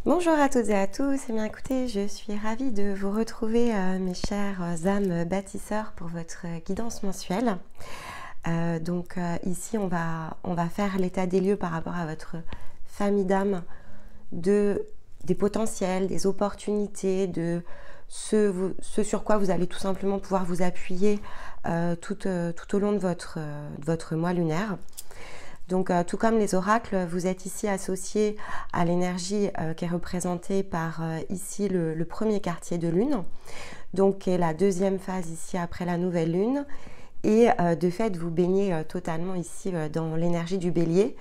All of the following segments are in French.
Bonjour à toutes et à tous, eh bien écoutez, je suis ravie de vous retrouver mes chères âmes bâtisseurs pour votre guidance mensuelle. Ici on va faire l'état des lieux par rapport à votre famille d'âmes, des potentiels, des opportunités, de ce sur quoi vous allez tout simplement pouvoir vous appuyer tout au long de votre mois lunaire. Donc, tout comme les oracles, vous êtes ici associés à l'énergie qui est représentée par ici le premier quartier de lune, donc qui est la deuxième phase ici après la nouvelle lune. Et de fait, vous baignez totalement ici dans l'énergie du bélier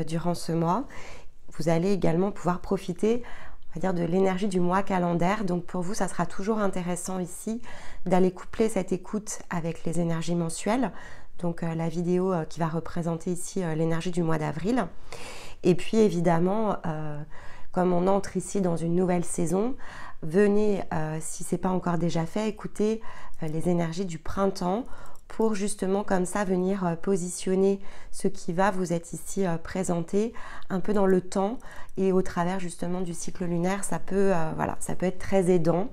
durant ce mois. Vous allez également pouvoir profiter, on va dire, de l'énergie du mois calendaire. Donc pour vous, ça sera toujours intéressant ici d'aller coupler cette écoute avec les énergies mensuelles. Donc la vidéo qui va représenter ici l'énergie du mois d'avril. Et puis évidemment, comme on entre ici dans une nouvelle saison, venez, si ce n'est pas encore déjà fait, écouter les énergies du printemps pour justement comme ça venir positionner ce qui va vous être ici présenté un peu dans le temps et au travers justement du cycle lunaire. Ça peut être très aidant.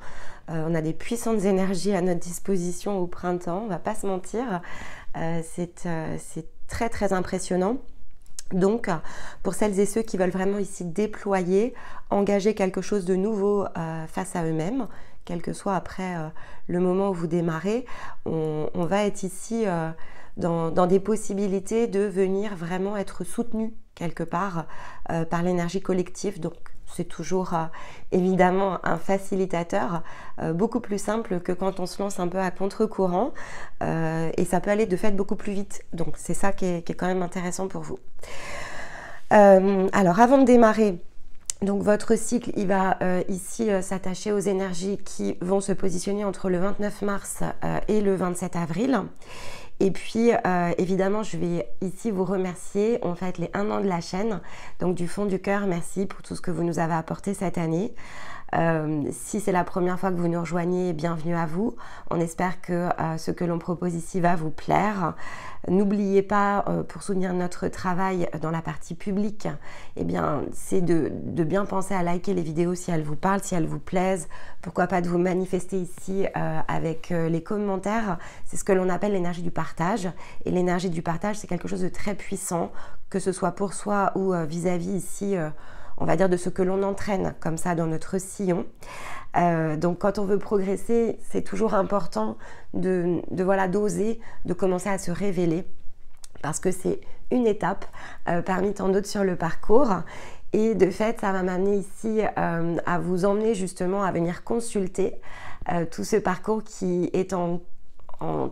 On a des puissantes énergies à notre disposition au printemps, on ne va pas se mentir. C'est très très impressionnant. Donc, pour celles et ceux qui veulent vraiment ici déployer, engager quelque chose de nouveau face à eux-mêmes, quel que soit après le moment où vous démarrez, on va être ici dans des possibilités de venir vraiment être soutenu quelque part par l'énergie collective. Donc, c'est toujours évidemment un facilitateur beaucoup plus simple que quand on se lance un peu à contre-courant et ça peut aller de fait beaucoup plus vite. Donc c'est ça qui est quand même intéressant pour vous. Alors avant de démarrer, donc votre cycle, il va ici s'attacher aux énergies qui vont se positionner entre le 29 mars et le 27 avril. Et puis, évidemment, je vais ici vous remercier. On fête les 1 an de la chaîne. Donc, du fond du cœur, merci pour tout ce que vous nous avez apporté cette année. Si c'est la première fois que vous nous rejoignez, bienvenue à vous. On espère que ce que l'on propose ici va vous plaire. N'oubliez pas, pour soutenir notre travail dans la partie publique, eh bien, c'est de bien penser à liker les vidéos si elles vous parlent, si elles vous plaisent. Pourquoi pas de vous manifester ici avec les commentaires. C'est ce que l'on appelle l'énergie du partage. Et l'énergie du partage, c'est quelque chose de très puissant, que ce soit pour soi ou vis-à-vis ici on va dire de ce que l'on entraîne comme ça dans notre sillon. Donc quand on veut progresser, c'est toujours important d'oser, de commencer à se révéler parce que c'est une étape parmi tant d'autres sur le parcours. Et de fait, ça va m'amener ici à vous emmener justement à venir consulter tout ce parcours qui est en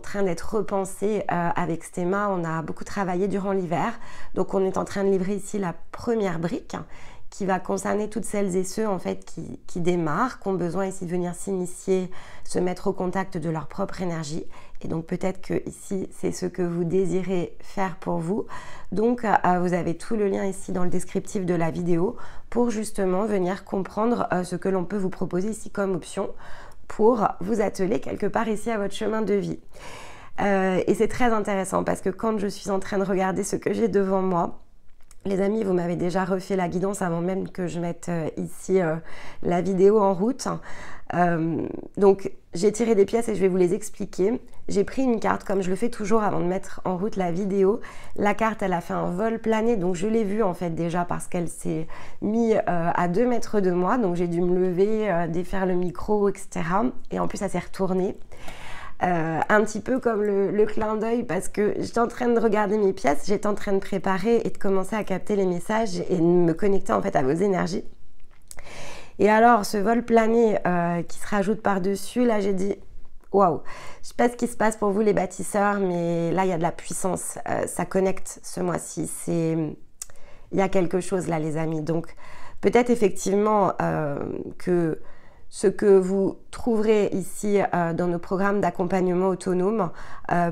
train d'être repensé avec Stéma. On a beaucoup travaillé durant l'hiver. Donc on est en train de livrer ici la première brique qui va concerner toutes celles et ceux en fait qui démarrent, qui ont besoin ici de venir s'initier, se mettre au contact de leur propre énergie. Et donc peut-être que ici c'est ce que vous désirez faire pour vous. Donc vous avez tout le lien ici dans le descriptif de la vidéo pour justement venir comprendre ce que l'on peut vous proposer ici comme option pour vous atteler quelque part ici à votre chemin de vie. Et c'est très intéressant parce que quand je suis en train de regarder ce que j'ai devant moi, les amis, vous m'avez déjà refait la guidance avant même que je mette ici la vidéo en route. Donc, j'ai tiré des pièces et je vais vous les expliquer. J'ai pris une carte comme je le fais toujours avant de mettre en route la vidéo. La carte, elle a fait un vol plané, donc je l'ai vue en fait déjà parce qu'elle s'est mise à 2 mètres de moi. Donc, j'ai dû me lever, défaire le micro, etc. Et en plus, ça s'est retourné. Un petit peu comme le clin d'œil parce que j'étais en train de regarder mes pièces, j'étais en train de préparer et de commencer à capter les messages et de me connecter en fait à vos énergies. Et alors ce vol plané qui se rajoute par-dessus, là j'ai dit waouh, je sais pas ce qui se passe pour vous les bâtisseurs, mais là il y a de la puissance, ça connecte ce mois-ci, il y a quelque chose là les amis. Donc peut-être effectivement que ce que vous trouverez ici dans nos programmes d'accompagnement autonome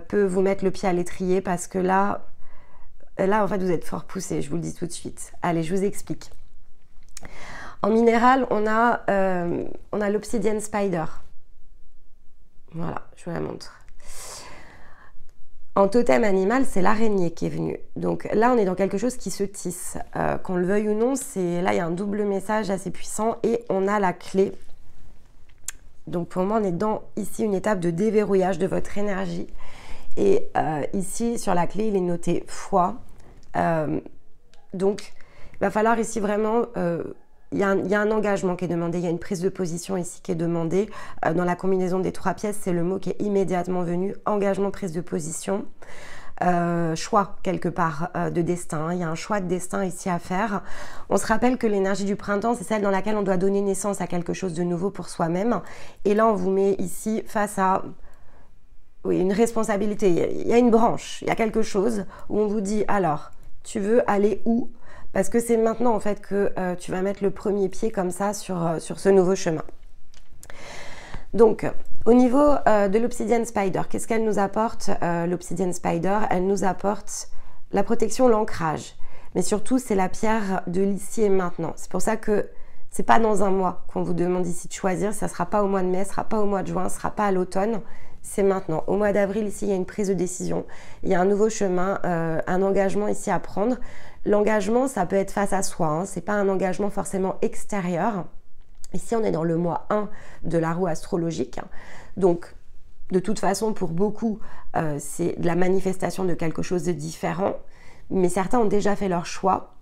peut vous mettre le pied à l'étrier parce que là en fait vous êtes fort poussé, je vous le dis tout de suite. Allez, je vous explique. En minéral, on a l'Obsidian Spider. Voilà, je vous la montre. En totem animal, c'est l'araignée qui est venue. Donc là, on est dans quelque chose qui se tisse. Qu'on le veuille ou non, là, il y a un double message assez puissant et on a la clé. Donc pour moi, on est dans ici une étape de déverrouillage de votre énergie. Et ici, sur la clé, il est noté foi. Donc, il va falloir ici vraiment... il y a un engagement qui est demandé, il y a une prise de position ici qui est demandée. Dans la combinaison des 3 pièces, c'est le mot qui est immédiatement venu. Engagement, prise de position. Choix quelque part de destin. Il y a un choix de destin ici à faire. On se rappelle que l'énergie du printemps, c'est celle dans laquelle on doit donner naissance à quelque chose de nouveau pour soi-même. Et là, on vous met ici face à une responsabilité. Il y a une branche, il y a quelque chose où on vous dit, alors, tu veux aller où ? Parce que c'est maintenant en fait que tu vas mettre le premier pied comme ça sur ce nouveau chemin. Donc, au niveau de l'Obsidian Spider, qu'est-ce qu'elle nous apporte l'Obsidian Spider, elle nous apporte la protection, l'ancrage. Mais surtout, c'est la pierre de l'ici et maintenant. C'est pour ça que c'est pas dans un mois qu'on vous demande ici de choisir. Ça sera pas au mois de mai, ça sera pas au mois de juin, ça sera pas à l'automne. C'est maintenant. Au mois d'avril, ici, il y a une prise de décision. Il y a un nouveau chemin, un engagement ici à prendre. L'engagement, ça peut être face à soi. Hein. Ce n'est pas un engagement forcément extérieur. Ici, on est dans le mois 1 de la roue astrologique. Donc, de toute façon, pour beaucoup, c'est de la manifestation de quelque chose de différent. Mais certains ont déjà fait leur choix.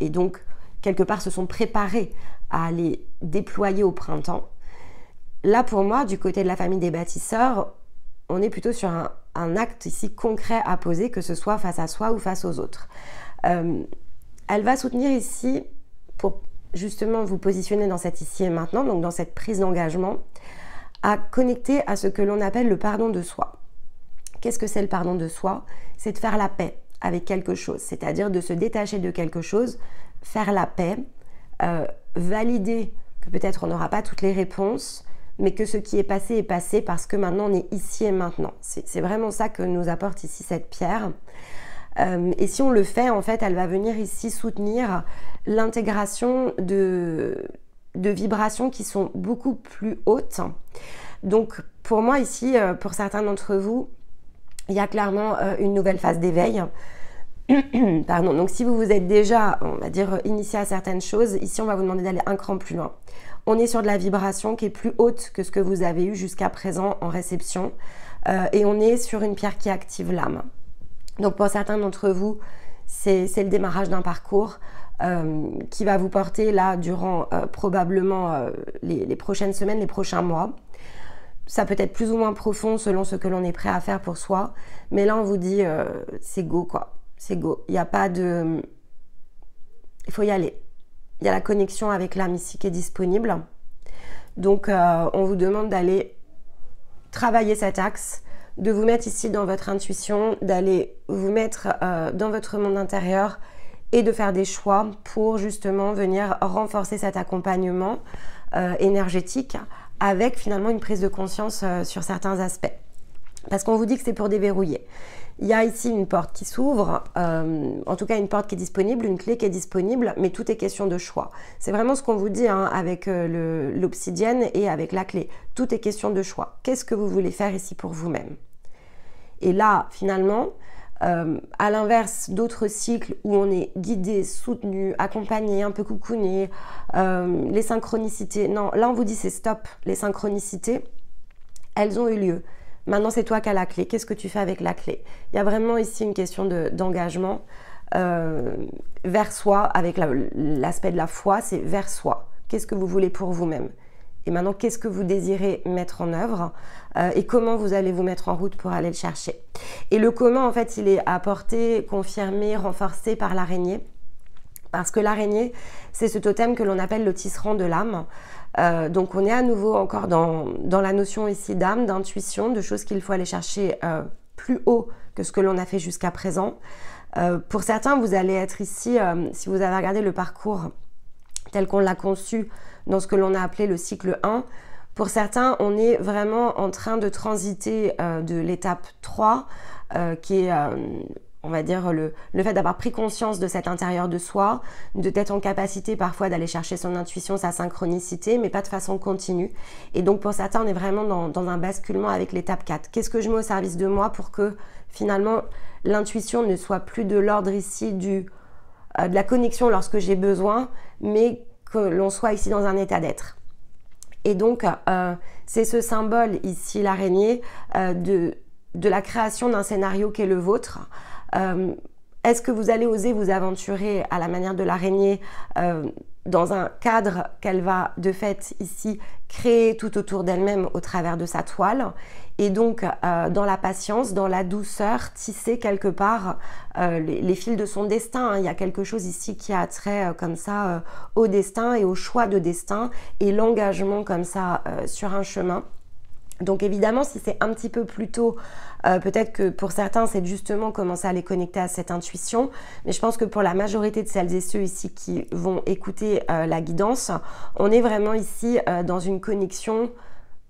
Et donc, quelque part, se sont préparés à les déployer au printemps. Là, pour moi, du côté de la famille des bâtisseurs, on est plutôt sur un acte ici concret à poser, que ce soit face à soi ou face aux autres. Elle va soutenir ici, pour justement vous positionner dans cet ici et maintenant, donc dans cette prise d'engagement, à connecter à ce que l'on appelle le pardon de soi. Qu'est-ce que c'est le pardon de soi? C'est de faire la paix avec quelque chose, c'est-à-dire de se détacher de quelque chose, faire la paix, valider que peut-être on n'aura pas toutes les réponses, mais que ce qui est passé parce que maintenant on est ici et maintenant. C'est vraiment ça que nous apporte ici cette pierre. Et si on le fait, en fait, elle va venir ici soutenir l'intégration de vibrations qui sont beaucoup plus hautes. Donc pour moi ici, pour certains d'entre vous, il y a clairement une nouvelle phase d'éveil. Pardon. Donc si vous vous êtes déjà, on va dire, initié à certaines choses, ici on va vous demander d'aller un cran plus loin. On est sur de la vibration qui est plus haute que ce que vous avez eu jusqu'à présent en réception. Et on est sur une pierre qui active l'âme. Donc pour certains d'entre vous, c'est le démarrage d'un parcours qui va vous porter là durant probablement les prochaines semaines, les prochains mois. Ça peut être plus ou moins profond selon ce que l'on est prêt à faire pour soi. Mais là, on vous dit, c'est go quoi. C'est go. Il n'y a pas de... Il faut y aller. Il y a la connexion avec l'âme ici qui est disponible. Donc, on vous demande d'aller travailler cet axe, de vous mettre ici dans votre intuition, d'aller vous mettre dans votre monde intérieur et de faire des choix pour justement venir renforcer cet accompagnement énergétique avec finalement une prise de conscience sur certains aspects. Parce qu'on vous dit que c'est pour déverrouiller. Il y a ici une porte qui s'ouvre, en tout cas une porte qui est disponible, une clé qui est disponible, mais tout est question de choix. C'est vraiment ce qu'on vous dit hein, avec l'obsidienne et avec la clé. Tout est question de choix. Qu'est-ce que vous voulez faire ici pour vous-même? Et là, finalement, à l'inverse d'autres cycles où on est guidé, soutenu, accompagné, un peu coucouné, les synchronicités, non, là on vous dit c'est stop, les synchronicités, elles ont eu lieu. Maintenant, c'est toi qui as la clé. Qu'est-ce que tu fais avec la clé? Il y a vraiment ici une question d'engagement vers soi, avec l'aspect de la foi, c'est vers soi. Qu'est-ce que vous voulez pour vous-même? Et maintenant, qu'est-ce que vous désirez mettre en œuvre et comment vous allez vous mettre en route pour aller le chercher? Et le comment, en fait, il est apporté, confirmé, renforcé par l'araignée. Parce que l'araignée, c'est ce totem que l'on appelle le tisserand de l'âme. Donc on est à nouveau encore dans la notion ici d'âme, d'intuition, de choses qu'il faut aller chercher plus haut que ce que l'on a fait jusqu'à présent. Pour certains, vous allez être ici, si vous avez regardé le parcours tel qu'on l'a conçu dans ce que l'on a appelé le cycle 1, pour certains, on est vraiment en train de transiter de l'étape 3, qui est on va dire, le fait d'avoir pris conscience de cet intérieur de soi, d'être en capacité parfois d'aller chercher son intuition, sa synchronicité, mais pas de façon continue. Et donc pour certains, on est vraiment dans un basculement avec l'étape 4. Qu'est-ce que je mets au service de moi pour que finalement l'intuition ne soit plus de l'ordre ici de la connexion lorsque j'ai besoin, mais que l'on soit ici dans un état d'être. Et donc, c'est ce symbole ici, l'araignée, de la création d'un scénario qui est le vôtre. Est-ce que vous allez oser vous aventurer à la manière de l'araignée dans un cadre qu'elle va de fait ici créer tout autour d'elle-même au travers de sa toile, et donc dans la patience, dans la douceur, tisser quelque part les fils de son destin, hein. Il y a quelque chose ici qui a trait comme ça au destin et au choix de destin et l'engagement comme ça sur un chemin. Donc évidemment, si c'est un petit peu plus tôt, peut-être que pour certains, c'est justement commencer à les connecter à cette intuition. Mais je pense que pour la majorité de celles et ceux ici qui vont écouter la guidance, on est vraiment ici dans une connexion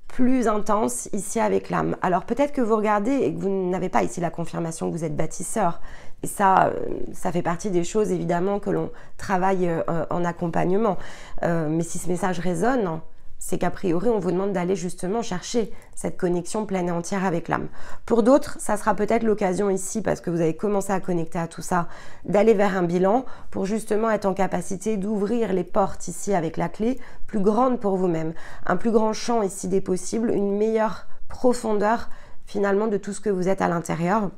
plus intense ici avec l'âme. Alors peut-être que vous regardez et que vous n'avez pas ici la confirmation que vous êtes bâtisseur. Et ça fait partie des choses évidemment que l'on travaille en accompagnement. Mais si ce message résonne, c'est qu'a priori, on vous demande d'aller justement chercher cette connexion pleine et entière avec l'âme. Pour d'autres, ça sera peut-être l'occasion ici, parce que vous avez commencé à connecter à tout ça, d'aller vers un bilan pour justement être en capacité d'ouvrir les portes ici avec la clé plus grande pour vous-même. Un plus grand champ ici des possibles, une meilleure profondeur finalement de tout ce que vous êtes à l'intérieur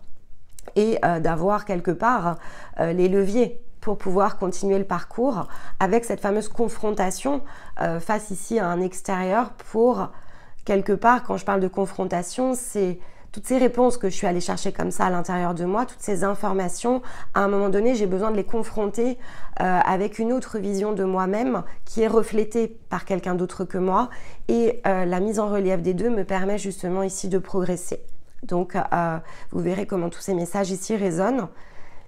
et d'avoir quelque part les leviers pour pouvoir continuer le parcours avec cette fameuse confrontation face ici à un extérieur pour, quelque part, quand je parle de confrontation, c'est toutes ces réponses que je suis allée chercher comme ça à l'intérieur de moi, toutes ces informations, à un moment donné, j'ai besoin de les confronter avec une autre vision de moi-même qui est reflétée par quelqu'un d'autre que moi, et la mise en relief des deux me permet justement ici de progresser. Donc, vous verrez comment tous ces messages ici résonnent.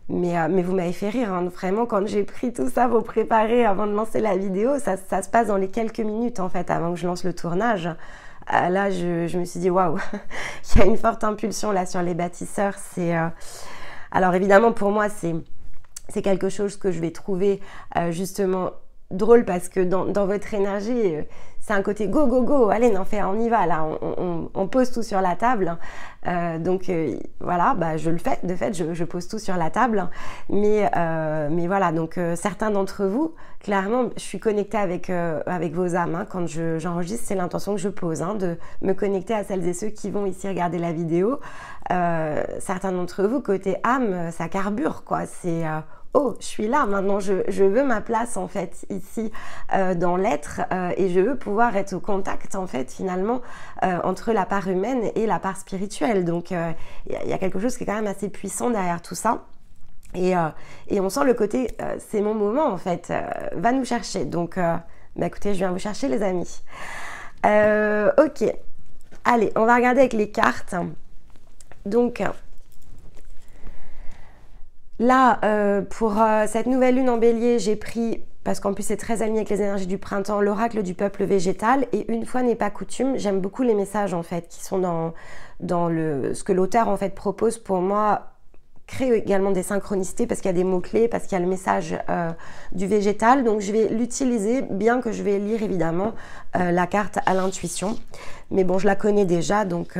Mais vous m'avez fait rire, hein. Vraiment, quand j'ai pris tout ça pour préparer avant de lancer la vidéo, ça se passe dans les quelques minutes en fait, avant que je lance le tournage. Là, je me suis dit, waouh, il y a une forte impulsion là sur les bâtisseurs. Alors évidemment, pour moi, c'est quelque chose que je vais trouver justement drôle, parce que dans votre énergie, c'est un côté go, go, go, allez, on y va, là, on pose tout sur la table. Donc voilà, bah, je le fais, de fait, je pose tout sur la table. Mais voilà, donc certains d'entre vous, clairement, je suis connectée avec vos âmes. Hein. Quand j'enregistre, c'est l'intention que je pose, hein, de me connecter à celles et ceux qui vont ici regarder la vidéo. Certains d'entre vous, côté âme, ça carbure, quoi. C'est... oh, je suis là maintenant, je veux ma place en fait ici dans l'être et je veux pouvoir être au contact en fait finalement entre la part humaine et la part spirituelle. Donc il y a quelque chose qui est quand même assez puissant derrière tout ça. Et on sent le côté, c'est mon moment en fait, va nous chercher. Donc bah, écoutez, je viens vous chercher les amis. Ok, allez, on va regarder avec les cartes. Donc... là, pour cette nouvelle lune en bélier, j'ai pris, parce qu'en plus c'est très aligné avec les énergies du printemps, l'oracle du peuple végétal. Et une fois n'est pas coutume, j'aime beaucoup les messages en fait qui sont dans ce que l'auteur en fait propose pour moi, créer également des synchronicités, parce qu'il y a des mots-clés, parce qu'il y a le message du végétal. Donc je vais l'utiliser, bien que je vais lire évidemment la carte à l'intuition. Mais bon, je la connais déjà, donc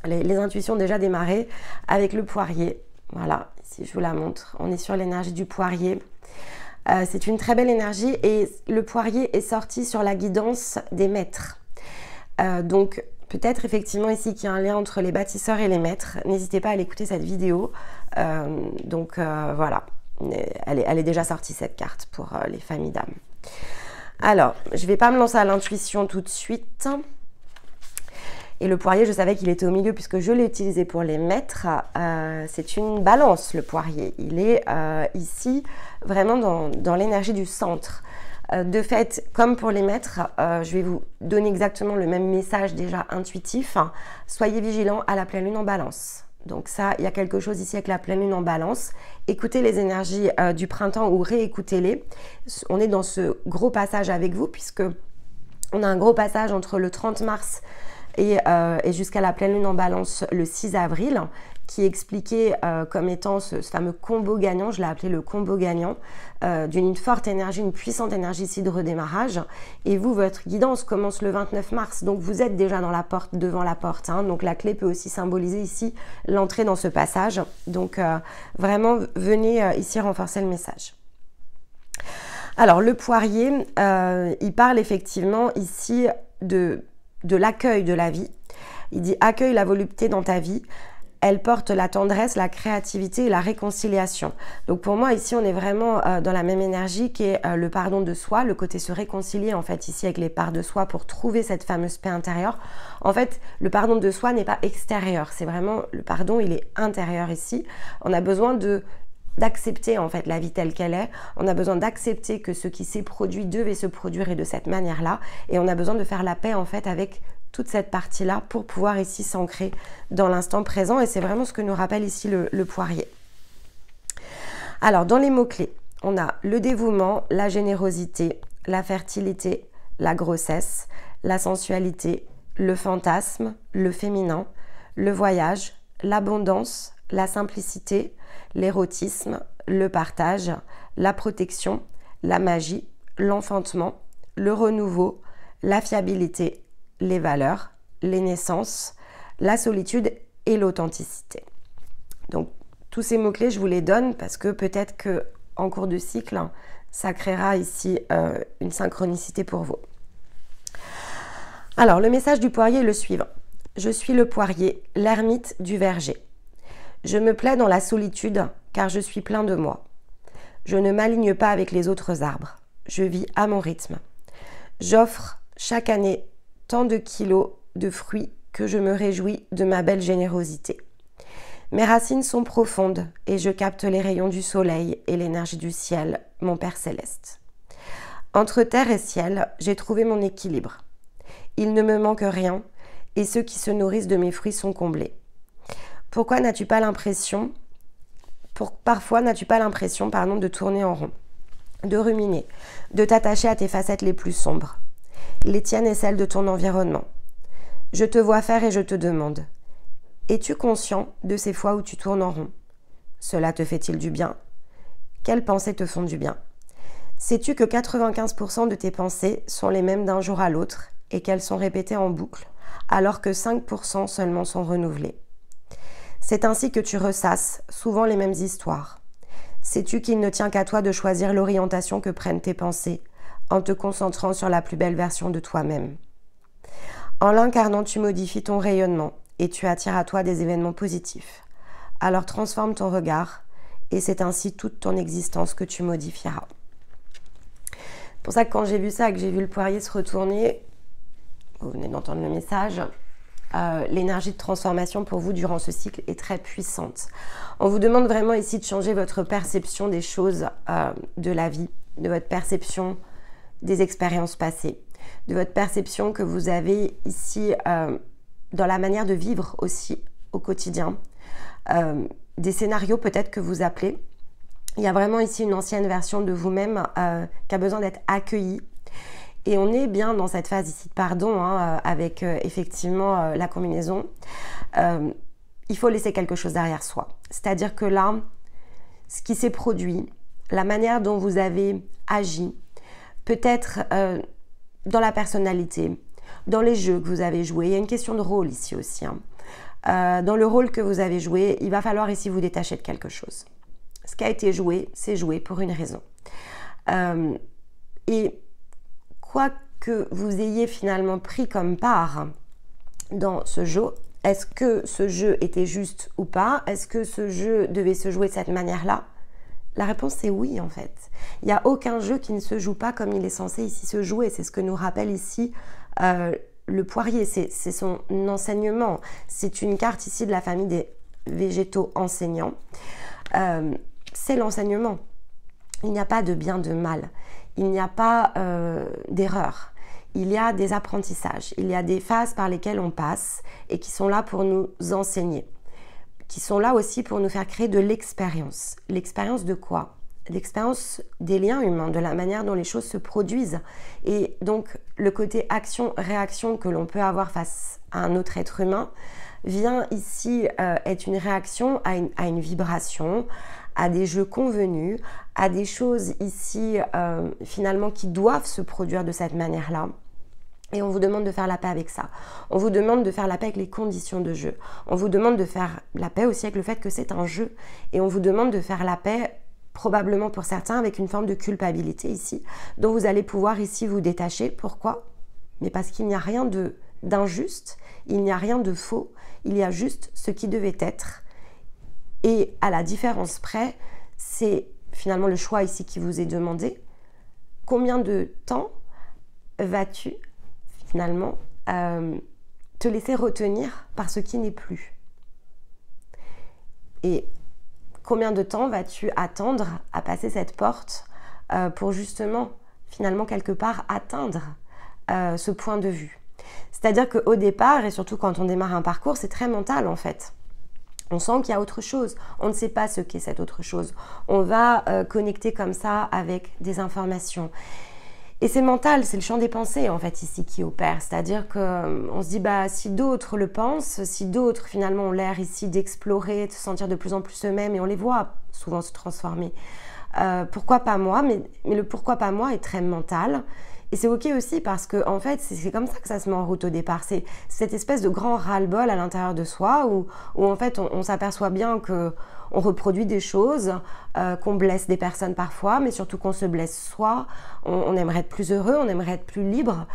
les intuitions déjà démarrées avec le poirier. Voilà, ici je vous la montre, on est sur l'énergie du poirier. C'est une très belle énergie et le poirier est sorti sur la guidance des maîtres. Donc peut-être effectivement ici qu'il y a un lien entre les bâtisseurs et les maîtres. N'hésitez pas à aller écouter cette vidéo. Voilà, elle est déjà sortie cette carte pour les familles d'âmes. Alors, je ne vais pas me lancer à l'intuition tout de suite. Et le poirier, je savais qu'il était au milieu puisque je l'ai utilisé pour les maîtres. C'est une balance, le poirier. Il est ici vraiment dans l'énergie du centre. De fait, comme pour les maîtres, je vais vous donner exactement le même message déjà intuitif. Soyez vigilants à la pleine lune en balance. Donc ça, il y a quelque chose ici avec la pleine lune en balance. Écoutez les énergies du printemps ou réécoutez-les. On est dans ce gros passage avec vous puisque on a un gros passage entre le 30 mars et jusqu'à la pleine lune en balance le 6 avril. qui expliquait comme étant ce fameux combo gagnant, je l'ai appelé le combo gagnant, d'une forte énergie, une puissante énergie ici de redémarrage. Et vous, votre guidance commence le 29 mars, donc vous êtes déjà dans la porte, devant la porte. Hein. Donc la clé peut aussi symboliser ici l'entrée dans ce passage. Donc vraiment, venez ici renforcer le message. Alors le poirier, il parle effectivement ici de l'accueil de la vie. Il dit « accueille la volupté dans ta vie ». Elle porte la tendresse, la créativité et la réconciliation. Donc pour moi, ici, on est vraiment dans la même énergie qui est le pardon de soi, le côté se réconcilier en fait ici avec les parts de soi pour trouver cette fameuse paix intérieure. En fait, le pardon de soi n'est pas extérieur, c'est vraiment, le pardon, il est intérieur ici. On a besoin d'accepter en fait la vie telle qu'elle est, on a besoin d'accepter que ce qui s'est produit devait se produire et de cette manière-là, et on a besoin de faire la paix en fait avec toute cette partie-là pour pouvoir ici s'ancrer dans l'instant présent, et c'est vraiment ce que nous rappelle ici le poirier. Alors dans les mots-clés, on a le dévouement, la générosité, la fertilité, la grossesse, la sensualité, le fantasme, le féminin, le voyage, l'abondance, la simplicité, l'érotisme, le partage, la protection, la magie, l'enfantement, le renouveau, la fiabilité, les valeurs, les naissances, la solitude et l'authenticité. Donc tous ces mots-clés, je vous les donne parce que peut-être qu'en cours de cycle, ça créera ici une synchronicité pour vous. Alors le message du poirier est le suivant. Je suis le poirier, l'ermite du verger. Je me plais dans la solitude car je suis plein de moi. Je ne m'aligne pas avec les autres arbres. Je vis à mon rythme. J'offre chaque année tant de kilos de fruits que je me réjouis de ma belle générosité. Mes racines sont profondes et je capte les rayons du soleil et l'énergie du ciel, mon Père céleste. Entre terre et ciel, j'ai trouvé mon équilibre. Il ne me manque rien et ceux qui se nourrissent de mes fruits sont comblés. Pourquoi n'as-tu pas l'impression, parfois n'as-tu pas l'impression, de tourner en rond, de ruminer, de t'attacher à tes facettes les plus sombres, les tiennes et celles de ton environnement. Je te vois faire et je te demande, es-tu conscient de ces fois où tu tournes en rond? Cela te fait-il du bien? Quelles pensées te font du bien? Sais-tu que 95% de tes pensées sont les mêmes d'un jour à l'autre et qu'elles sont répétées en boucle, alors que 5% seulement sont renouvelées? C'est ainsi que tu ressasses souvent les mêmes histoires. Sais-tu qu'il ne tient qu'à toi de choisir l'orientation que prennent tes pensées, en te concentrant sur la plus belle version de toi-même? En l'incarnant, tu modifies ton rayonnement et tu attires à toi des événements positifs. Alors transforme ton regard et c'est ainsi toute ton existence que tu modifieras. C'est pour ça que quand j'ai vu ça, que j'ai vu le poirier se retourner, vous venez d'entendre le message, l'énergie de transformation pour vous durant ce cycle est très puissante. On vous demande vraiment ici de changer votre perception des choses de la vie, de votre perception des expériences passées, de votre perception que vous avez ici dans la manière de vivre aussi au quotidien, des scénarios peut-être que vous appelez. Il y a vraiment ici une ancienne version de vous-même qui a besoin d'être accueillie. Et on est bien dans cette phase ici de pardon, avec effectivement la combinaison. Il faut laisser quelque chose derrière soi. C'est-à-dire que là, ce qui s'est produit, la manière dont vous avez agi, peut-être dans la personnalité, dans les jeux que vous avez joués, il y a une question de rôle ici aussi. Dans le rôle que vous avez joué, il va falloir ici vous détacher de quelque chose. Ce qui a été joué, c'est joué pour une raison. Et quoi que vous ayez finalement pris comme part dans ce jeu, est-ce que ce jeu était juste ou pas? Est-ce que ce jeu devait se jouer de cette manière-là? La réponse est oui en fait. Il n'y a aucun jeu qui ne se joue pas comme il est censé ici se jouer. C'est ce que nous rappelle ici le poirier. C'est son enseignement. C'est une carte ici de la famille des végétaux enseignants. C'est l'enseignement. Il n'y a pas de bien, de mal. Il n'y a pas d'erreur. Il y a des apprentissages. Il y a des phases par lesquelles on passe et qui sont là pour nous enseigner. Qui sont là aussi pour nous faire créer de l'expérience. L'expérience de quoi? L'expérience des liens humains, de la manière dont les choses se produisent. Et donc, le côté action-réaction que l'on peut avoir face à un autre être humain, vient ici être une réaction à une vibration, à des jeux convenus, à des choses ici finalement qui doivent se produire de cette manière-là. Et on vous demande de faire la paix avec ça. On vous demande de faire la paix avec les conditions de jeu. On vous demande de faire la paix aussi avec le fait que c'est un jeu. Et on vous demande de faire la paix, probablement pour certains, avec une forme de culpabilité ici, dont vous allez pouvoir ici vous détacher. Pourquoi? Mais parce qu'il n'y a rien d'injuste, il n'y a rien de faux, il y a juste ce qui devait être. Et à la différence près, c'est finalement le choix ici qui vous est demandé. Combien de temps vas-tu finalement te laisser retenir par ce qui n'est plus? Et combien de temps vas-tu attendre à passer cette porte pour justement finalement quelque part atteindre ce point de vue? C'est-à-dire qu'au départ, et surtout quand on démarre un parcours, c'est très mental en fait. On sent qu'il y a autre chose, on ne sait pas ce qu'est cette autre chose. On va connecter comme ça avec des informations. Et c'est mental, c'est le champ des pensées en fait ici qui opère. C'est-à-dire qu'on se dit, bah, si d'autres le pensent, si d'autres finalement ont l'air ici d'explorer, de se sentir de plus en plus eux-mêmes, et on les voit souvent se transformer, pourquoi pas moi? Mais le pourquoi pas moi est très mental. Et c'est ok aussi parce que en fait, c'est comme ça que ça se met en route au départ. C'est cette espèce de grand ras-le-bol à l'intérieur de soi où en fait on s'aperçoit bien qu'on reproduit des choses, qu'on blesse des personnes parfois, mais surtout qu'on se blesse soi. On aimerait être plus heureux, on aimerait être plus libre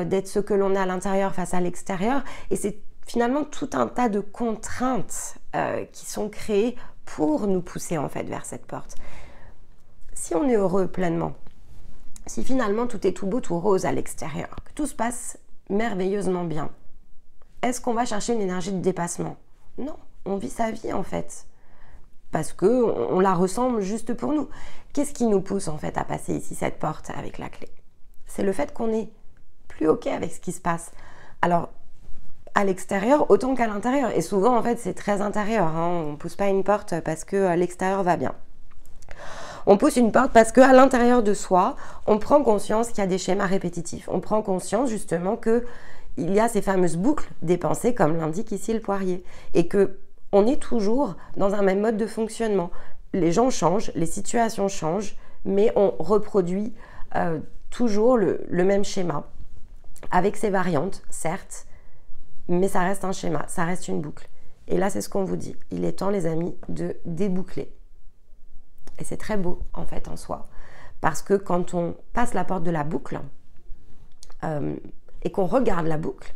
d'être ce que l'on est à l'intérieur face à l'extérieur. Et c'est finalement tout un tas de contraintes qui sont créées pour nous pousser en fait vers cette porte. Si on est heureux pleinement, si finalement tout est tout beau, tout rose à l'extérieur, que tout se passe merveilleusement bien, est-ce qu'on va chercher une énergie de dépassement? Non, on vit sa vie en fait, parce qu'on la ressemble juste pour nous. Qu'est-ce qui nous pousse en fait à passer ici cette porte avec la clé? C'est le fait qu'on est plus ok avec ce qui se passe. Alors, à l'extérieur autant qu'à l'intérieur, et souvent en fait c'est très intérieur, hein. On ne pousse pas une porte parce que l'extérieur va bien. On pousse une porte parce qu'à l'intérieur de soi, on prend conscience qu'il y a des schémas répétitifs. On prend conscience justement qu'il y a ces fameuses boucles des pensées, comme l'indique ici le poirier. Et qu'on est toujours dans un même mode de fonctionnement. Les gens changent, les situations changent, mais on reproduit toujours le même schéma. Avec ses variantes, certes, mais ça reste un schéma, ça reste une boucle. Et là, c'est ce qu'on vous dit. Il est temps, les amis, de déboucler. Et c'est très beau, en fait, en soi. Parce que quand on passe la porte de la boucle et qu'on regarde la boucle,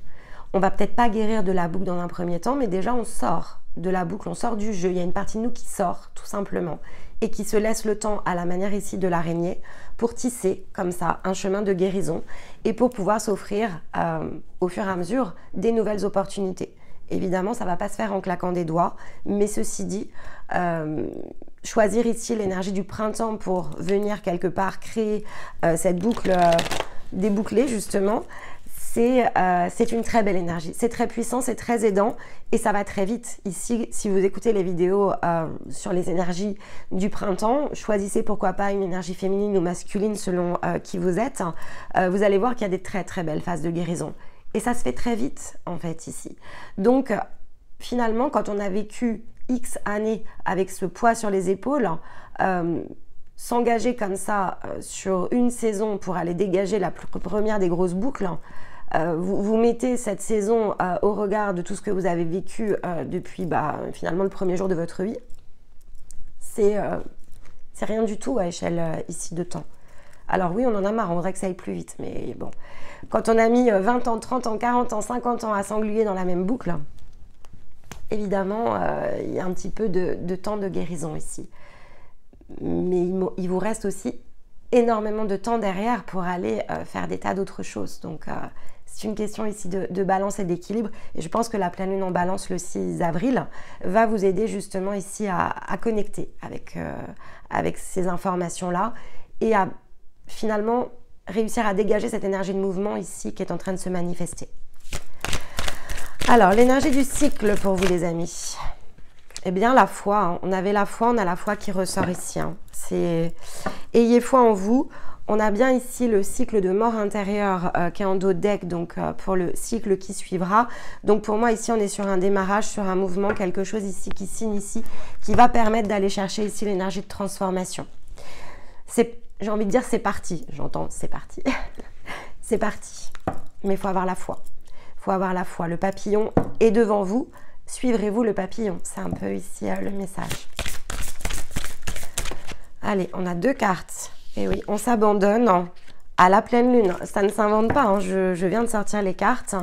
on va peut-être pas guérir de la boucle dans un premier temps, mais déjà, on sort de la boucle, on sort du jeu. Il y a une partie de nous qui sort, tout simplement, et qui se laisse le temps, à la manière ici de l'araignée, pour tisser, comme ça, un chemin de guérison et pour pouvoir s'offrir, au fur et à mesure, des nouvelles opportunités. Évidemment, ça ne va pas se faire en claquant des doigts, mais ceci dit, choisir ici l'énergie du printemps pour venir quelque part créer cette boucle débouclée justement, c'est une très belle énergie. C'est très puissant, c'est très aidant et ça va très vite. Ici, si vous écoutez les vidéos sur les énergies du printemps, choisissez pourquoi pas une énergie féminine ou masculine selon qui vous êtes. Vous allez voir qu'il y a des très très belles phases de guérison. Et ça se fait très vite, en fait, ici. Donc, finalement, quand on a vécu X années avec ce poids sur les épaules, s'engager comme ça sur une saison pour aller dégager la première des grosses boucles, vous mettez cette saison au regard de tout ce que vous avez vécu depuis finalement le premier jour de votre vie, c'est rien du tout à échelle ici de temps. Alors oui, on en a marre, on voudrait que ça aille plus vite, mais bon. Quand on a mis 20 ans, 30 ans, 40 ans, 50 ans à s'engluer dans la même boucle, évidemment, il y a un petit peu de temps de guérison ici. Mais il vous reste aussi énormément de temps derrière pour aller faire des tas d'autres choses. Donc, c'est une question ici de balance et d'équilibre. Et je pense que la pleine lune en balance le 6 avril va vous aider justement ici à connecter avec ces informations-là et à finalement réussir à dégager cette énergie de mouvement ici qui est en train de se manifester. Alors, l'énergie du cycle pour vous les amis. Eh bien, la foi, hein. On a la foi qui ressort ici. Hein. C'est ayez foi en vous, On a bien ici le cycle de mort intérieure qui est en dos de deck, donc pour le cycle qui suivra. Donc pour moi ici on est sur un démarrage, sur un mouvement, quelque chose ici qui s'initie, qui va permettre d'aller chercher ici l'énergie de transformation. J'ai envie de dire c'est parti, j'entends c'est parti. C'est parti, mais il faut avoir la foi. Il faut avoir la foi. Le papillon est devant vous, suivrez-vous le papillon. C'est un peu ici le message. Allez, on a 2 cartes. Et oui, on s'abandonne à la pleine lune. Ça ne s'invente pas, hein. Je viens de sortir les cartes.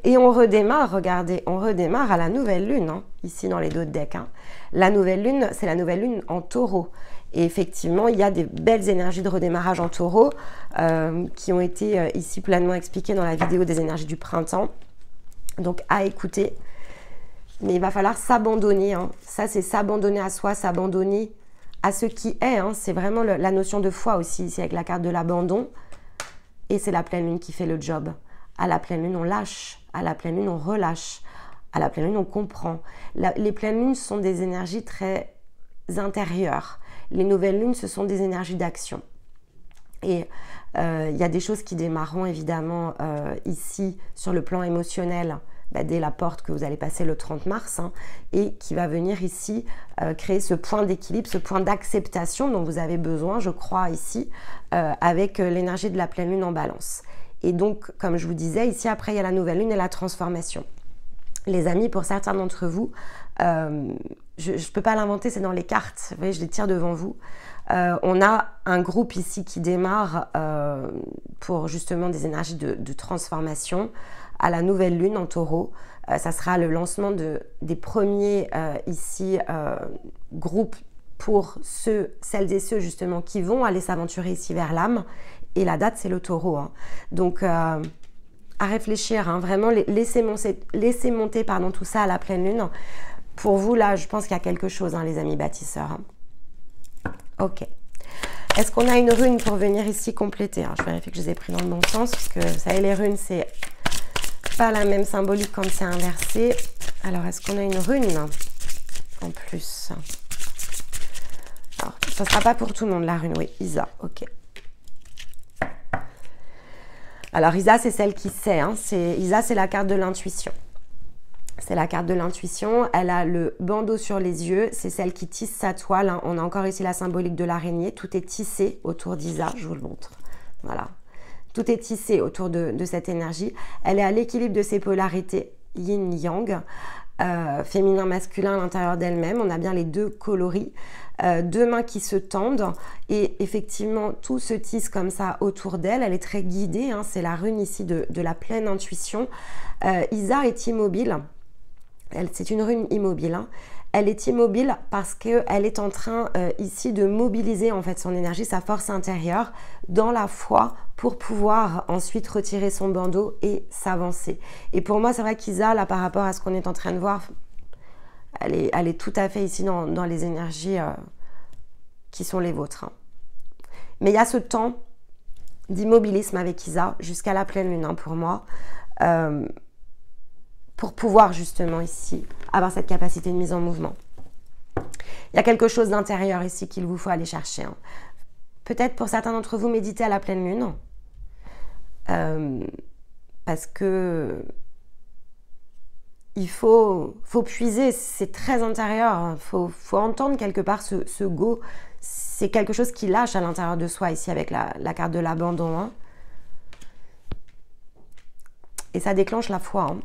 Et on redémarre, regardez, on redémarre à la nouvelle lune, hein, ici dans les dos de deck. Hein. La nouvelle lune, c'est la nouvelle lune en taureau. Et effectivement, il y a des belles énergies de redémarrage en taureau qui ont été ici pleinement expliquées dans la vidéo des énergies du printemps. Donc à écouter. Mais il va falloir s'abandonner. Hein. Ça, c'est s'abandonner à soi, s'abandonner à ce qui est, hein, c'est vraiment la notion de foi aussi, ici avec la carte de l'abandon. Et c'est la pleine lune qui fait le job. À la pleine lune, on lâche. À la pleine lune, on relâche. À la pleine lune, on comprend. Les pleines lunes sont des énergies très intérieures. Les nouvelles lunes, ce sont des énergies d'action. Et il y a des choses qui démarreront évidemment ici sur le plan émotionnel. Dès la porte que vous allez passer le 30 mars, hein, et qui va venir ici créer ce point d'équilibre, ce point d'acceptation dont vous avez besoin, je crois, ici, avec l'énergie de la pleine lune en balance. Et donc, comme je vous disais, ici, après, il y a la nouvelle lune et la transformation. Les amis, pour certains d'entre vous, je ne peux pas l'inventer, c'est dans les cartes, vous voyez, je les tire devant vous. On a un groupe ici qui démarre pour justement des énergies de transformation à la nouvelle lune en taureau. Ça sera le lancement des premiers ici groupes pour celles et ceux justement qui vont aller s'aventurer ici vers l'âme. Et la date, c'est le taureau. Hein. Donc, à réfléchir, hein, vraiment laisser monter tout ça à la pleine lune. Pour vous, là, je pense qu'il y a quelque chose, hein, les amis bâtisseurs. Hein. Ok. Est-ce qu'on a une rune pour venir ici compléter? Alors, je vérifie que je les ai pris dans le bon sens, parce que vous savez, les runes, c'est pas la même symbolique quand c'est inversé. Alors, est-ce qu'on a une rune en plus? Alors, ça ne sera pas pour tout le monde, la rune, oui. Isa, ok. Alors, Isa, c'est celle qui sait. Hein. Isa, c'est la carte de l'intuition. C'est la carte de l'intuition. Elle a le bandeau sur les yeux. C'est celle qui tisse sa toile. Hein. On a encore ici la symbolique de l'araignée. Tout est tissé autour d'Isa. Je vous le montre. Voilà. Tout est tissé autour de cette énergie. Elle est à l'équilibre de ses polarités, yin-yang, féminin, masculin à l'intérieur d'elle-même. On a bien les deux coloris. 2 mains qui se tendent et effectivement tout se tisse comme ça autour d'elle. Elle est très guidée. Hein. C'est la rune ici de la pleine intuition. Isa est immobile. C'est une rune immobile. Hein. Elle est immobile parce qu'elle est en train ici de mobiliser en fait son énergie, sa force intérieure dans la foi pour pouvoir ensuite retirer son bandeau et s'avancer. Et pour moi, c'est vrai qu'Isa, là, par rapport à ce qu'on est en train de voir, elle est tout à fait ici dans les énergies qui sont les vôtres. Hein. Mais il y a ce temps d'immobilisme avec Isa jusqu'à la pleine lune, hein, pour moi. Pour pouvoir justement ici avoir cette capacité de mise en mouvement. Il y a quelque chose d'intérieur ici qu'il vous faut aller chercher. Hein. Peut-être pour certains d'entre vous, méditer à la pleine lune. Parce que il faut puiser, c'est très intérieur. Il faut entendre quelque part ce go. C'est quelque chose qui lâche à l'intérieur de soi ici avec la carte de l'abandon. Hein. Et ça déclenche la foi. Hein.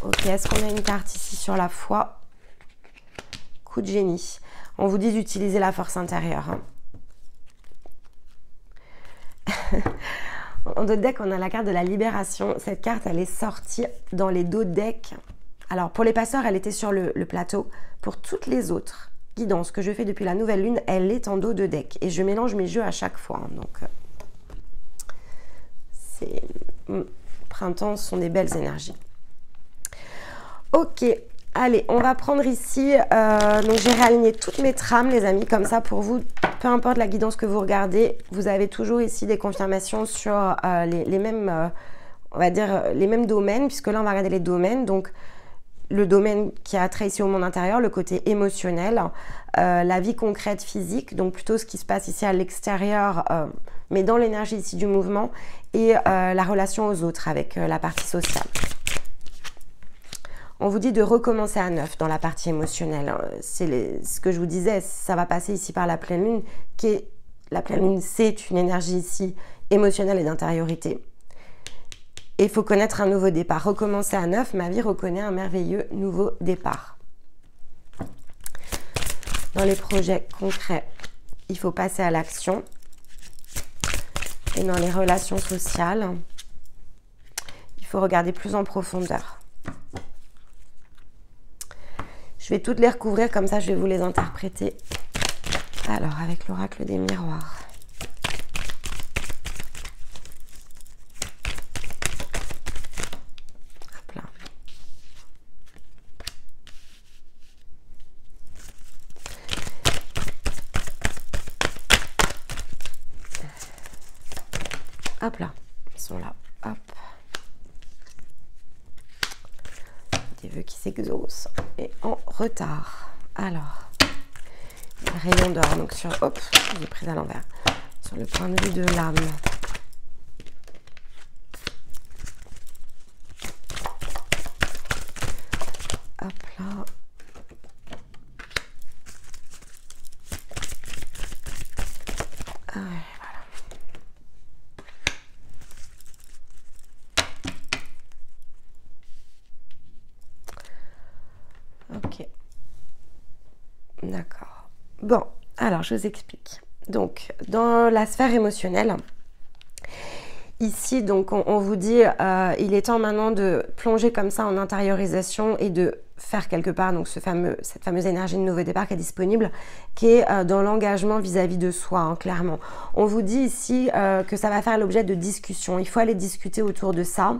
Ok, est-ce qu'on a une carte ici sur la foi? Coup de génie. On vous dit d'utiliser la force intérieure. Hein. En dos de deck, on a la carte de la libération. Cette carte, elle est sortie dans les dos de deck. Alors, pour les passeurs, elle était sur le plateau. Pour toutes les autres guidances que je fais depuis la nouvelle lune, elle est en dos de deck. Et je mélange mes jeux à chaque fois. Hein. Donc, c'est... Printemps, ce sont des belles énergies. Ok, allez, on va prendre ici, donc j'ai réaligné toutes mes trames, les amis, comme ça pour vous, peu importe la guidance que vous regardez, vous avez toujours ici des confirmations sur les mêmes, on va dire, les mêmes domaines, puisque là, on va regarder les domaines, donc le domaine qui a trait ici au monde intérieur, le côté émotionnel, la vie concrète physique, donc plutôt ce qui se passe ici à l'extérieur mais dans l'énergie ici du mouvement et la relation aux autres avec la partie sociale. On vous dit de recommencer à neuf dans la partie émotionnelle. C'est ce que je vous disais, ça va passer ici par la pleine lune, la pleine lune, c'est une énergie ici émotionnelle et d'intériorité. Et il faut connaître un nouveau départ. Recommencer à neuf, ma vie reconnaît un merveilleux nouveau départ. Dans les projets concrets, il faut passer à l'action. Et dans les relations sociales, il faut regarder plus en profondeur. Je vais toutes les recouvrir, comme ça je vais vous les interpréter. Alors, avec l'oracle des miroirs. Hop là. Hop là, ils sont là. Hop. Des vœux qui s'exaucent et en retard. Alors, rayon d'or, donc sur, hop, j'ai pris à l'envers, sur le point de vue de l'âme. Hop là. Ah ouais, voilà. Ok. D'accord. Bon, alors je vous explique. Donc, dans la sphère émotionnelle, ici, donc, on vous dit, il est temps maintenant de plonger comme ça en intériorisation et de faire quelque part donc cette fameuse énergie de nouveau départ qui est disponible, qui est dans l'engagement vis-à-vis de soi, hein, clairement. On vous dit ici que ça va faire l'objet de discussions. Il faut aller discuter autour de ça.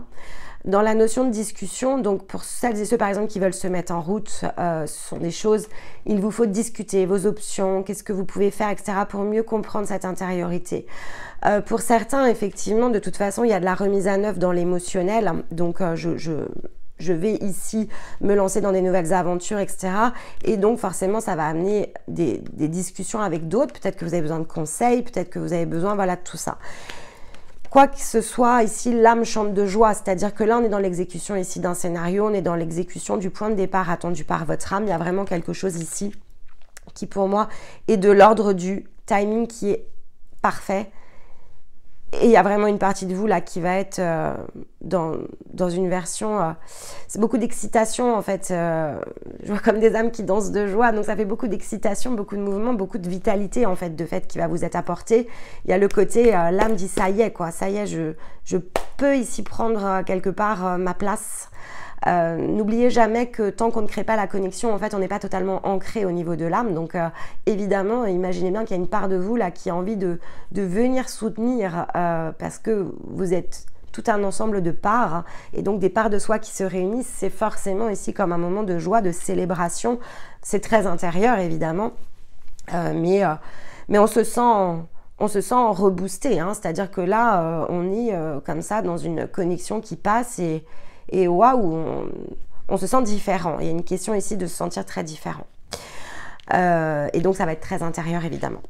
Dans la notion de discussion, donc pour celles et ceux par exemple qui veulent se mettre en route, ce sont des choses, il vous faut discuter vos options, qu'est-ce que vous pouvez faire, etc. pour mieux comprendre cette intériorité. Pour certains, effectivement, de toute façon, il y a de la remise à neuf dans l'émotionnel, donc je vais ici me lancer dans des nouvelles aventures, etc. Et donc forcément, ça va amener des discussions avec d'autres, peut-être que vous avez besoin de conseils, peut-être que vous avez besoin, voilà, de tout ça. Quoi que ce soit, ici, l'âme chante de joie, c'est-à-dire que là, on est dans l'exécution ici d'un scénario, on est dans l'exécution du point de départ attendu par votre âme. Il y a vraiment quelque chose ici qui, pour moi, est de l'ordre du timing qui est parfait. Et il y a vraiment une partie de vous là qui va être dans une version... c'est beaucoup d'excitation en fait. Je vois comme des âmes qui dansent de joie. Donc ça fait beaucoup d'excitation, beaucoup de mouvement, beaucoup de vitalité en fait, de fait qui va vous être apporté. Il y a le côté, l'âme dit ça y est quoi. Ça y est, je peux ici prendre quelque part ma place. N'oubliez jamais que tant qu'on ne crée pas la connexion, en fait, on n'est pas totalement ancré au niveau de l'âme. Donc, évidemment, imaginez bien qu'il y a une part de vous là qui a envie de venir soutenir parce que vous êtes tout un ensemble de parts hein, et donc des parts de soi qui se réunissent. C'est forcément ici comme un moment de joie, de célébration. C'est très intérieur, évidemment, mais on se sent reboosté. Hein, c'est-à-dire que là, on est comme ça dans une connexion qui passe et waouh, on se sent différent. Il y a une question ici de se sentir très différent. Et donc, ça va être très intérieur, évidemment.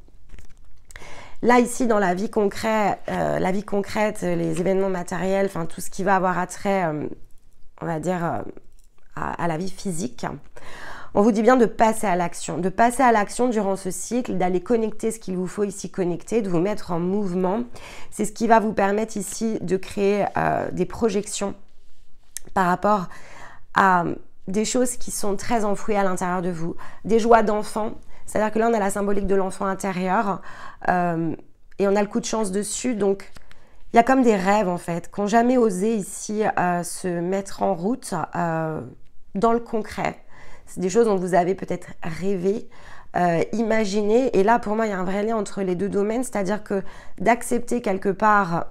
Là, ici, dans la vie concrète, les événements matériels, enfin, tout ce qui va avoir attrait, on va dire, à la vie physique, on vous dit bien de passer à l'action. De passer à l'action durant ce cycle, d'aller connecter ce qu'il vous faut ici connecter, de vous mettre en mouvement. C'est ce qui va vous permettre ici de créer des projections par rapport à des choses qui sont très enfouies à l'intérieur de vous, des joies d'enfant, c'est-à-dire que là on a la symbolique de l'enfant intérieur et on a le coup de chance dessus, donc il y a comme des rêves en fait, qui n'ont jamais osé ici se mettre en route dans le concret. C'est des choses dont vous avez peut-être rêvé, imaginé, et là pour moi il y a un vrai lien entre les deux domaines, c'est-à-dire que d'accepter quelque part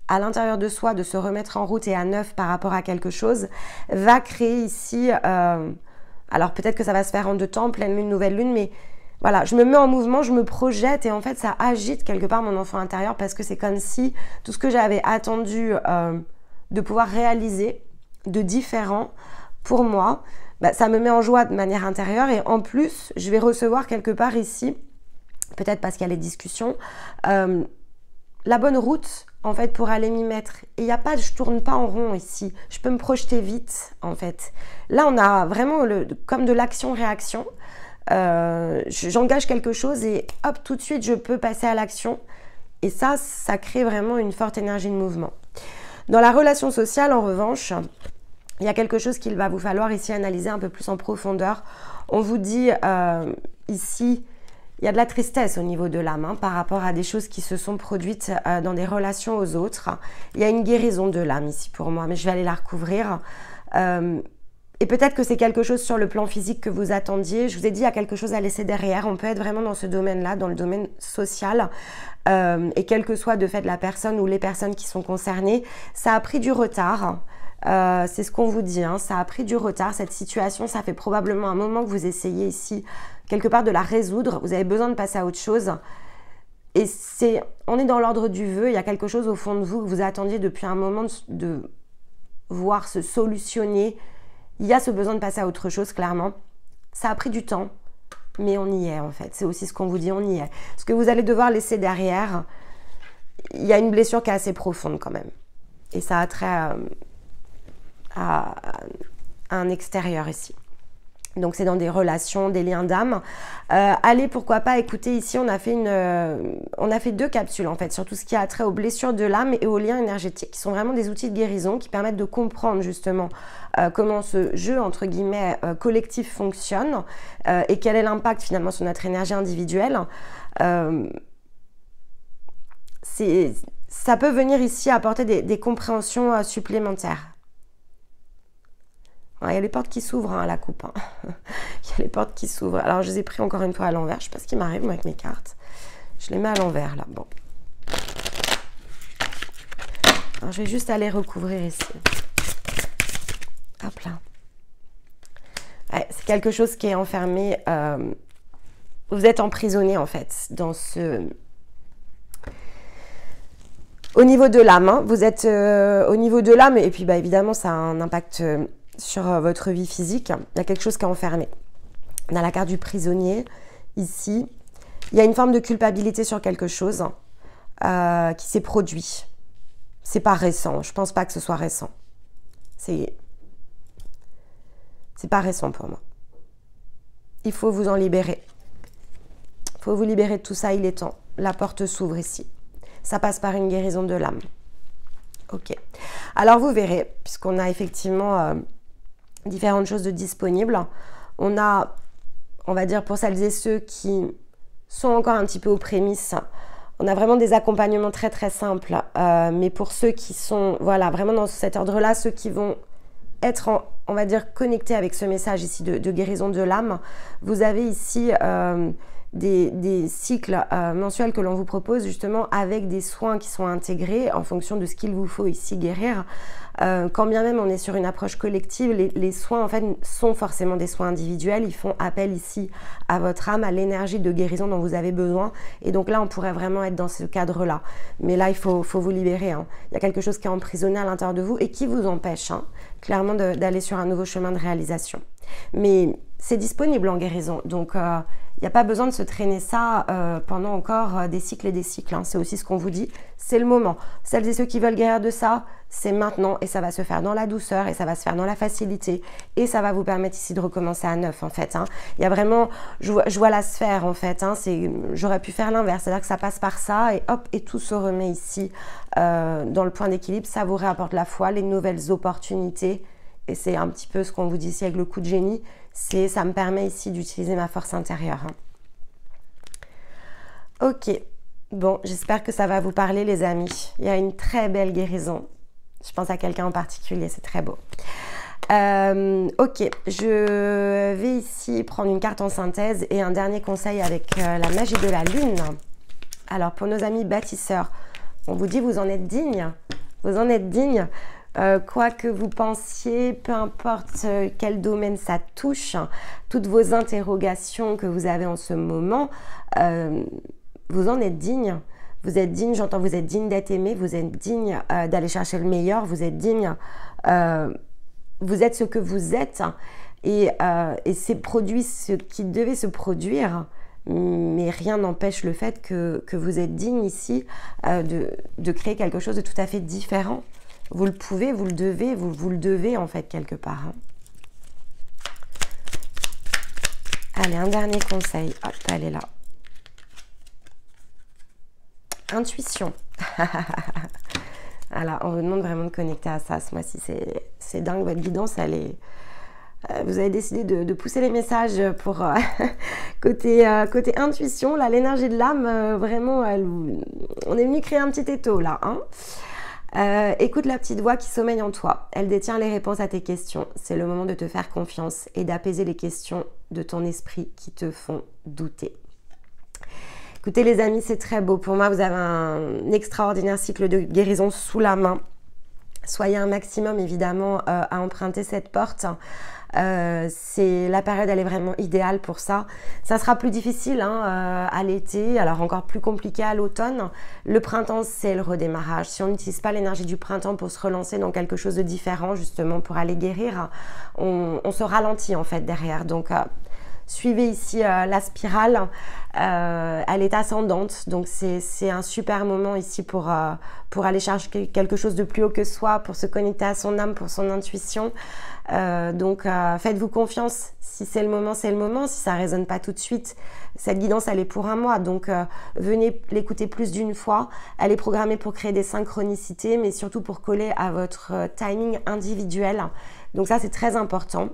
à l'intérieur de soi, de se remettre en route et à neuf par rapport à quelque chose, va créer ici, alors peut-être que ça va se faire en deux temps, pleine lune, nouvelle lune, mais voilà, je me mets en mouvement, je me projette et en fait ça agite quelque part mon enfant intérieur parce que c'est comme si tout ce que j'avais attendu de pouvoir réaliser de différent pour moi, bah, ça me met en joie de manière intérieure et en plus, je vais recevoir quelque part ici, peut-être parce qu'il y a les discussions, la bonne route en fait pour aller m'y mettre. Et il n'y a pas, je tourne pas en rond ici. Je peux me projeter vite en fait. Là, on a vraiment comme de l'action-réaction. J'engage quelque chose et hop, tout de suite, je peux passer à l'action. Et ça crée vraiment une forte énergie de mouvement. Dans la relation sociale, en revanche, il y a quelque chose qu'il va vous falloir ici analyser un peu plus en profondeur. On vous dit ici, il y a de la tristesse au niveau de l'âme par rapport à des choses qui se sont produites dans des relations aux autres. Il y a une guérison de l'âme ici pour moi, mais je vais aller la recouvrir. Et peut-être que c'est quelque chose sur le plan physique que vous attendiez. Je vous ai dit, il y a quelque chose à laisser derrière. On peut être vraiment dans ce domaine-là, dans le domaine social. Et quel que soit de fait la personne ou les personnes qui sont concernées, ça a pris du retard. C'est ce qu'on vous dit, ça a pris du retard. Cette situation, ça fait probablement un moment que vous essayez ici, quelque part, de la résoudre. Vous avez besoin de passer à autre chose. Et on est dans l'ordre du vœu. Il y a quelque chose au fond de vous que vous attendiez depuis un moment de voir se solutionner. Il y a ce besoin de passer à autre chose, clairement. Ça a pris du temps, mais on y est en fait. C'est aussi ce qu'on vous dit, on y est. Ce que vous allez devoir laisser derrière, il y a une blessure qui est assez profonde quand même. Et ça a trait à un extérieur ici. Donc c'est dans des relations, des liens d'âme. Allez, pourquoi pas, écoutez, ici on a fait 2 capsules en fait, sur tout ce qui a trait aux blessures de l'âme et aux liens énergétiques, qui sont vraiment des outils de guérison qui permettent de comprendre justement comment ce jeu, entre guillemets, collectif fonctionne et quel est l'impact finalement sur notre énergie individuelle. Ça peut venir ici apporter des compréhensions supplémentaires. Il y a les portes qui s'ouvrent à la coupe. Il y a les portes qui s'ouvrent. Alors, je les ai pris encore une fois à l'envers. Je ne sais pas ce qui m'arrive, moi, avec mes cartes. Je les mets à l'envers, là. Bon. Alors, je vais juste aller recouvrir ici. Hop là. Ouais, c'est quelque chose qui est enfermé. Vous êtes emprisonné, en fait, dans ce... Au niveau de l'âme, vous êtes au niveau de l'âme. Et puis, bah, évidemment, ça a un impact... sur votre vie physique, il y a quelque chose qui est enfermé. On a la carte du prisonnier, ici. Il y a une forme de culpabilité sur quelque chose qui s'est produit. C'est pas récent, je pense pas que ce soit récent. C'est pas récent pour moi. Il faut vous en libérer. Il faut vous libérer de tout ça, il est temps. La porte s'ouvre ici. Ça passe par une guérison de l'âme. Ok. Alors vous verrez, puisqu'on a effectivement... différentes choses de disponibles. On a, on va dire pour celles et ceux qui sont encore un petit peu aux prémices, on a vraiment des accompagnements très très simples. Mais pour ceux qui sont voilà, vraiment dans cet ordre-là, ceux qui vont être, on va dire, connectés avec ce message ici de guérison de l'âme, vous avez ici des cycles mensuels que l'on vous propose justement avec des soins qui sont intégrés en fonction de ce qu'il vous faut ici guérir. Quand bien même on est sur une approche collective, les soins en fait sont forcément des soins individuels. Ils font appel ici à votre âme, à l'énergie de guérison dont vous avez besoin. Et donc là, on pourrait vraiment être dans ce cadre-là. Mais là, il faut vous libérer. Il y a quelque chose qui est emprisonné à l'intérieur de vous et qui vous empêche clairement d'aller sur un nouveau chemin de réalisation. Mais c'est disponible en guérison. Donc, il n'y a pas besoin de se traîner ça pendant encore des cycles et des cycles. C'est aussi ce qu'on vous dit. C'est le moment. Celles et ceux qui veulent guérir de ça, c'est maintenant et ça va se faire dans la douceur et ça va se faire dans la facilité et ça va vous permettre ici de recommencer à neuf en fait. Il y a vraiment, je vois la sphère en fait. J'aurais pu faire l'inverse, c'est-à-dire que ça passe par ça et hop et tout se remet ici dans le point d'équilibre. Ça vous réapporte la foi, les nouvelles opportunités et c'est un petit peu ce qu'on vous dit ici avec le coup de génie. Ça me permet ici d'utiliser ma force intérieure. Ok, bon, j'espère que ça va vous parler les amis. Il y a une très belle guérison. Je pense à quelqu'un en particulier, c'est très beau. Ok, je vais ici prendre une carte en synthèse et un dernier conseil avec la magie de la lune. Alors, pour nos amis bâtisseurs, on vous dit vous en êtes digne. Vous en êtes digne. Quoi que vous pensiez, peu importe quel domaine ça touche, toutes vos interrogations que vous avez en ce moment, vous en êtes digne. Vous êtes digne, j'entends, vous êtes digne d'être aimé, vous êtes digne d'aller chercher le meilleur, vous êtes digne, vous êtes ce que vous êtes et c'est produit ce qui devait se produire mais rien n'empêche le fait que vous êtes digne ici de créer quelque chose de tout à fait différent. Vous le pouvez, vous le devez, vous le devez en fait quelque part. Hein. Allez, un dernier conseil. Hop, elle est là. Intuition. Voilà, on vous demande vraiment de connecter à ça. Ce mois-ci, c'est dingue, votre guidance, elle est... Vous avez décidé de pousser les messages pour côté intuition. Là, l'énergie de l'âme, vraiment, on est venu créer un petit étau là. Hein. Écoute la petite voix qui sommeille en toi. Elle détient les réponses à tes questions. C'est le moment de te faire confiance et d'apaiser les questions de ton esprit qui te font douter. Écoutez les amis, c'est très beau. Pour moi, vous avez un extraordinaire cycle de guérison sous la main. Soyez un maximum évidemment à emprunter cette porte. La période, elle est vraiment idéale pour ça. Ça sera plus difficile hein, à l'été, alors encore plus compliqué à l'automne. Le printemps, c'est le redémarrage. Si on n'utilise pas l'énergie du printemps pour se relancer dans quelque chose de différent, justement pour aller guérir, on se ralentit en fait derrière. Donc, suivez ici la spirale, elle est ascendante, donc c'est un super moment ici pour aller chercher quelque chose de plus haut que soi, pour se connecter à son âme, pour son intuition. Donc faites-vous confiance, si c'est le moment, c'est le moment. Si ça ne résonne pas tout de suite, cette guidance elle est pour un mois, donc venez l'écouter plus d'une fois. Elle est programmée pour créer des synchronicités, mais surtout pour coller à votre timing individuel. Donc ça c'est très important.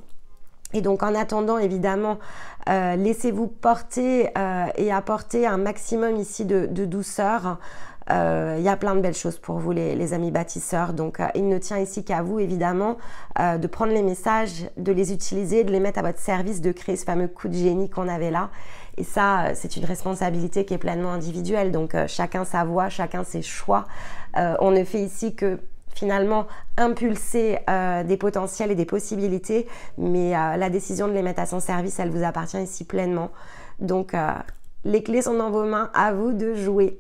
Et donc en attendant évidemment, laissez-vous porter et apporter un maximum ici de douceur. Il y a plein de belles choses pour vous les amis bâtisseurs, donc il ne tient ici qu'à vous évidemment de prendre les messages, de les utiliser, de les mettre à votre service, de créer ce fameux coup de génie qu'on avait là. Et ça, c'est une responsabilité qui est pleinement individuelle, donc chacun sa voix, chacun ses choix. On ne fait ici que finalement impulser des potentiels et des possibilités, mais la décision de les mettre à son service, elle vous appartient ici pleinement. Donc les clés sont dans vos mains, à vous de jouer.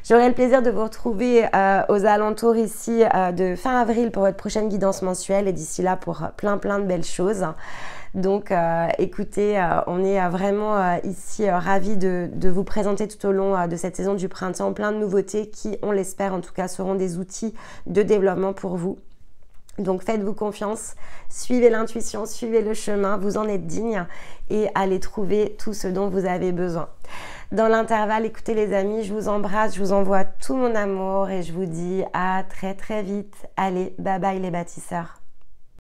J'aurai le plaisir de vous retrouver aux alentours ici de fin avril pour votre prochaine guidance mensuelle et d'ici là pour plein de belles choses. Donc écoutez, on est vraiment ici ravis de vous présenter tout au long de cette saison du printemps plein de nouveautés qui, on l'espère en tout cas, seront des outils de développement pour vous. Donc faites-vous confiance, suivez l'intuition, suivez le chemin, vous en êtes digne et allez trouver tout ce dont vous avez besoin. Dans l'intervalle, écoutez les amis, je vous embrasse, je vous envoie tout mon amour et je vous dis à très vite. Allez, bye bye les bâtisseurs.